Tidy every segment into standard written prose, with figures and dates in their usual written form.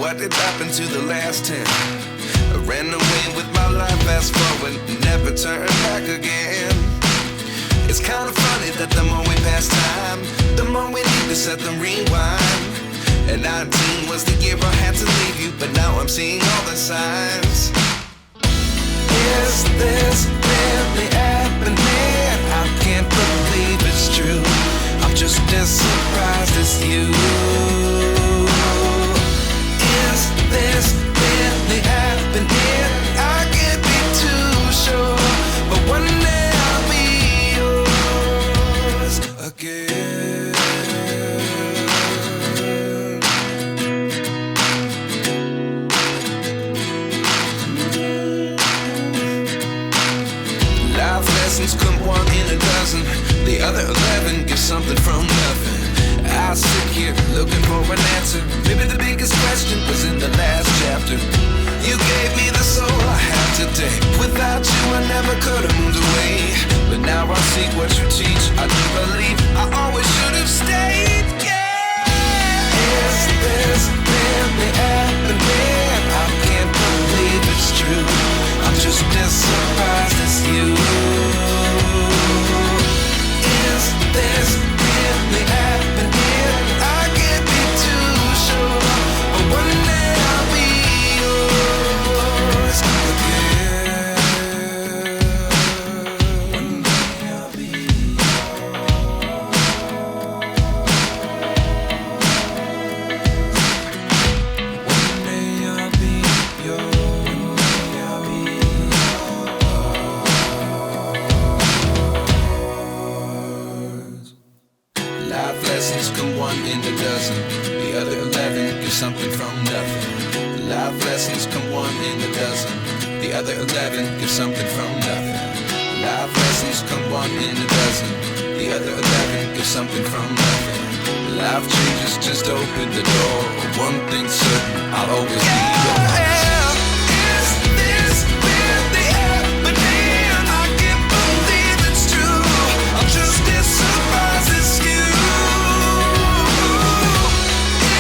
What did happen to the last 10? I ran away with my life, fast forward, never turn back again. It's kind of funny that the more we pass time, the more we need to set them rewind. And 19 was the year I had to leave you, but now I'm seeing all the signs. Is this really happening? I can't believe it's true. I'm just as surprised as you. Is this really happening? I can't be too sure, but one day I'll be yours again. Life lessons come one in a dozen. The other 11 get something from nothing. I sit here looking for an answer. Maybe the biggest question was in the last chapter. You gave me the soul I have today. Without you I never could have moved away. But now I see what you teach. I do believe I always should have stayed. Yeah. Is this really happening? I can't believe it's true. I'm just as surprised as you. Is this really happening? I can't be too sure, but one day I'll be yours again. One day I'll be One day I'll be yours. Life lessons come one in a dozen. The other 11 get something from nothing. Life lessons come one in a dozen. The other 11 get something from nothing. Life lessons come one in a dozen. The other 11 get something from nothing. Life changes, just open the door. One thing's certain, I'll always be yours. Is this really happening? I can't believe it's true. I'm just as surprised as you.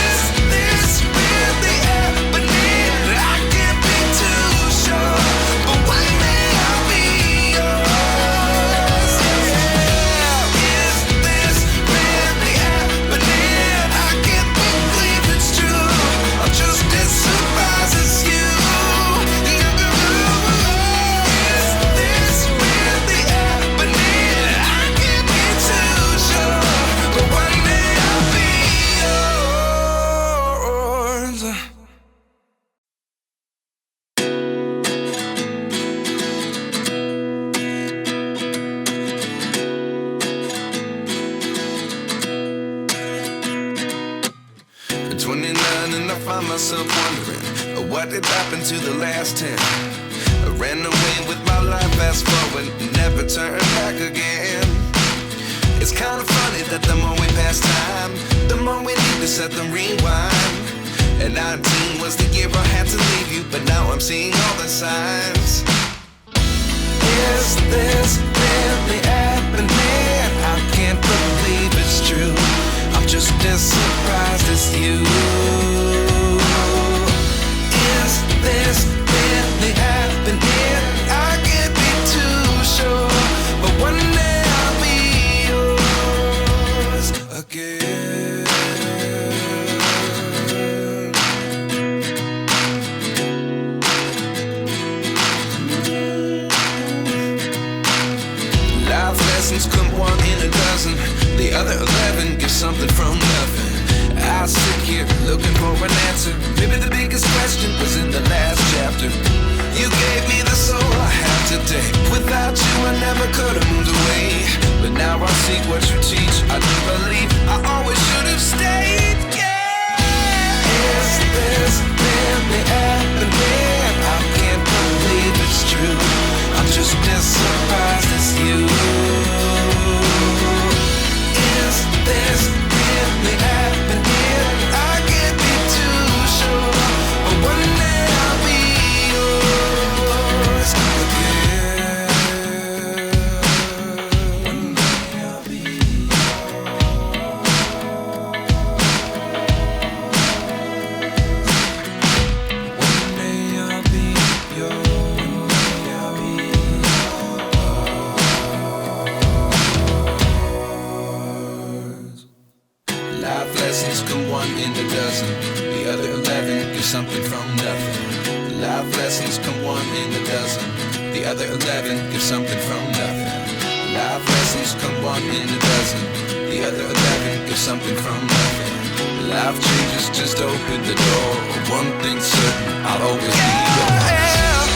Is this really happening? I can't be too sure, but one day I'll be yours. Yeah. Is this really happening? I can't believe it's true. I'm just as surprised as you. Is this really happening? I can't be too sure, but one day I'll be yours. At 29 and I find myself wondering, what did happen to the last 10? I ran away with my life, fast forward, never turn back again. It's kind of funny that the more we pass time, the more we need to set them rewind. And 19 was the year I had to leave you, but now I'm seeing all the signs. Is this really happening? I can't believe it's true. I'm just as surprised as you. Is this really happening? I can't be too sure, but one day I'll be yours again. Life lessons come one in a dozen. The other 11 get something from nothing. I sit here looking for an answer. Maybe the biggest question was in the last chapter. You gave me the soul I have today. Without you I never could have moved away. But now I see what you teach. I do believe I always should have stayed. Yeah. Is this really happening? I can't believe it's true. I'm just as surprised as you. Is this really happening? I can't be too sure, but one day I'll be yours again. One day I'll be yours. get something from nothing. Life lessons come one in a dozen. The other 11 get something from nothing. Life lessons come one in a dozen. The other 11 get something from nothing. Life changes, just open the door. One thing's certain, I'll always be yours.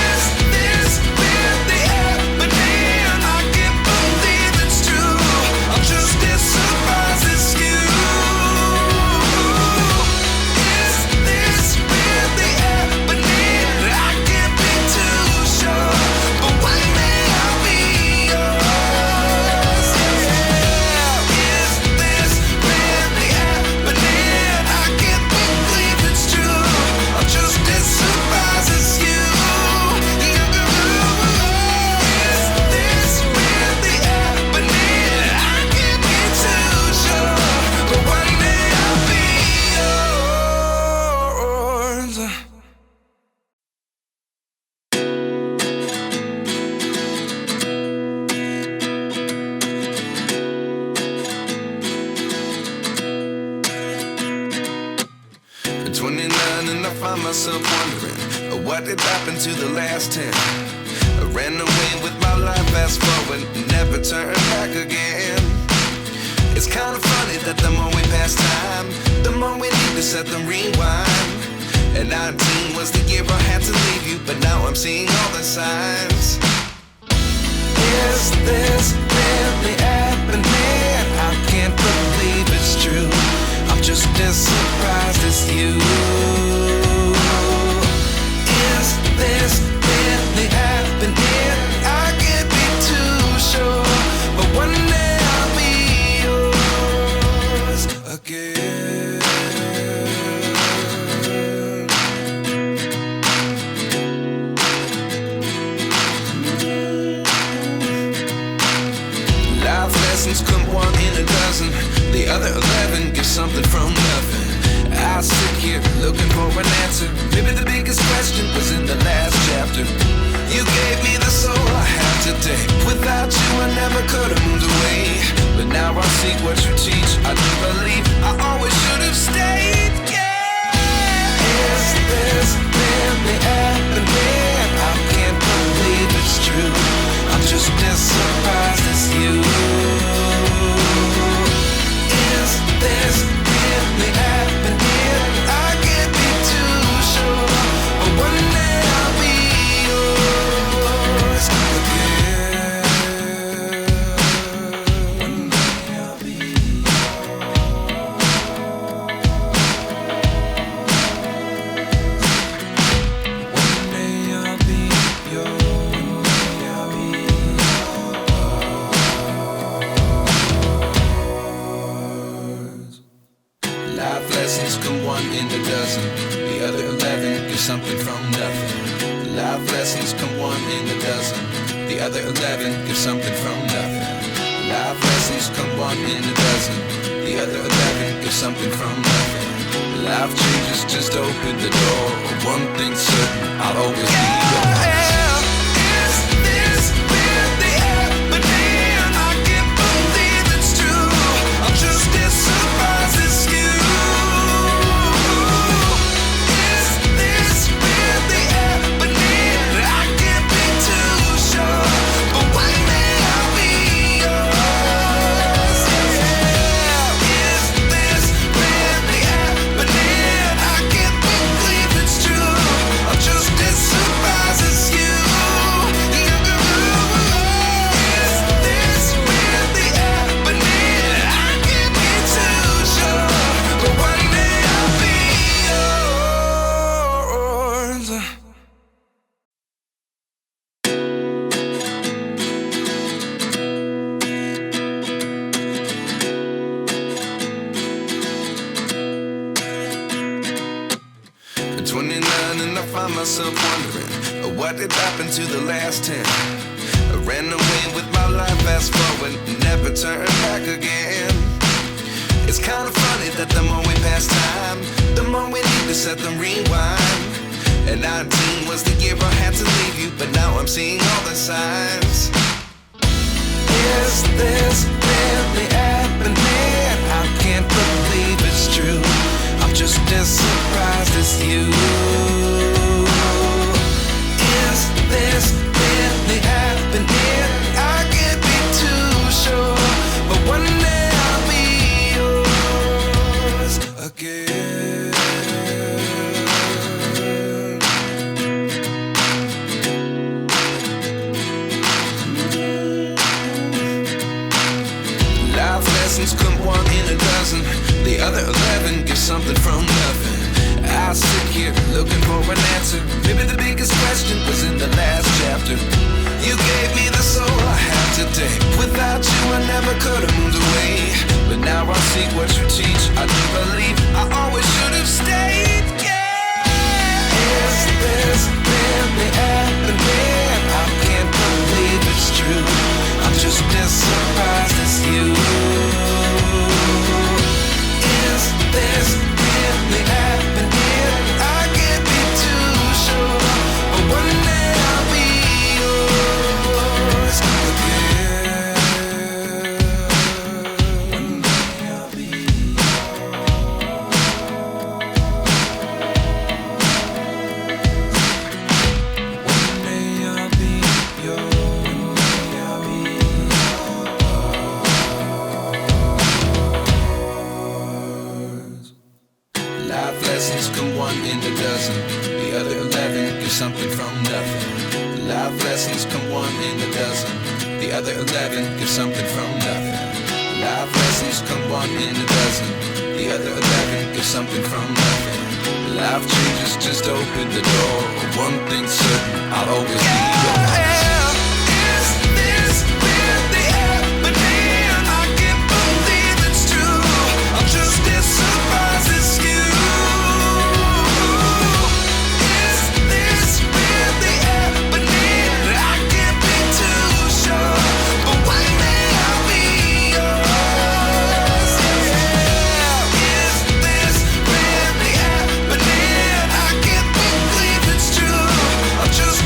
Is this really happening? I can't believe it's true. I'm just as surprised as you. Is this really happening? I can't be too sure, but one day I'll be yours. Is this really happening? I can't believe it's true. I'm just as surprised as you. Is this really happening? I can't be too sure, but one day I'll be yours. At 29 and I find myself wondering, what did happen to the last 10? I ran away with my life, fast forward, never turn back again. It's kind of funny that the more we pass time, the more we need to set the rewind. And 19 was the year I had to leave you, but now I'm seeing all the signs. Is this really happening? I can't believe it's true. I'm just as surprised as you. Is this really happening? I can't be too sure, but one day I'll be yours again. Life lessons come one in a dozen. The other 11 get something from nothing. I sit here looking for an answer. Maybe the biggest question was in the last chapter. You gave me the soul I have today. Without you I never could have moved away. But now I see what you teach. I do believe I always should have stayed. Yeah. Is this really happening? I can't believe it's true. I'm just as surprised as you. Is this really happening? I can't be too sure, but one day I'll be yours again. One day I'll be yours. One day I'll be yours. I'll be yours. Life lessons come one in a dozen. The other 11 get something from nothing. Life lessons come one in a dozen. The other 11 get something from nothing. Life lessons come one in a dozen. The other 11 get something from nothing. Life changes, just open the door. One thing's certain, I'll always be yours. Is this really happening? I can't believe it's true. I'm just as surprised as you. Is this really happening? I can't be too sure, but one day I'll be yours. Is this really happening? I can't believe it's true. I'm just as surprised as you. Is this really happening? I can't be too sure, but one day I'll be yours. At 29 and I find myself wondering, what did happen to the last 10? I ran away with my life, fast forward, never turn back again. It's kind of funny that the more we pass time, the more we need to set the rewind. And 19 was the year I had to leave you, but now I'm seeing all the signs. Is this really happening? I can't believe it's true. I'm just as surprised as it's you. Is this really happening? I can't be too sure, but one day I'll be yours again. Life lessons come one in a dozen. The other 11 get something from nothing. I sit here looking for an answer. Maybe the biggest question was in the last chapter. You gave me the soul I have today. Without you I never could have moved away. But now I see what you teach. I do believe I always should have stayed. Yeah. Is this really happening? I can't believe it's true. I'm just as surprised as you. Is this really happening? I can't be too sure, but one day I'll be yours again. One day I'll be yours. One day I'll be yours. One day I'll be yours. Life lessons come one in a dozen. The other 11 get something from nothing. Life lessons come one in a dozen. The other 11 get something from nothing. Life lessons come one in a dozen. The other 11 get something from nothing. Life changes just open the door. One thing's certain, I'll always be yours.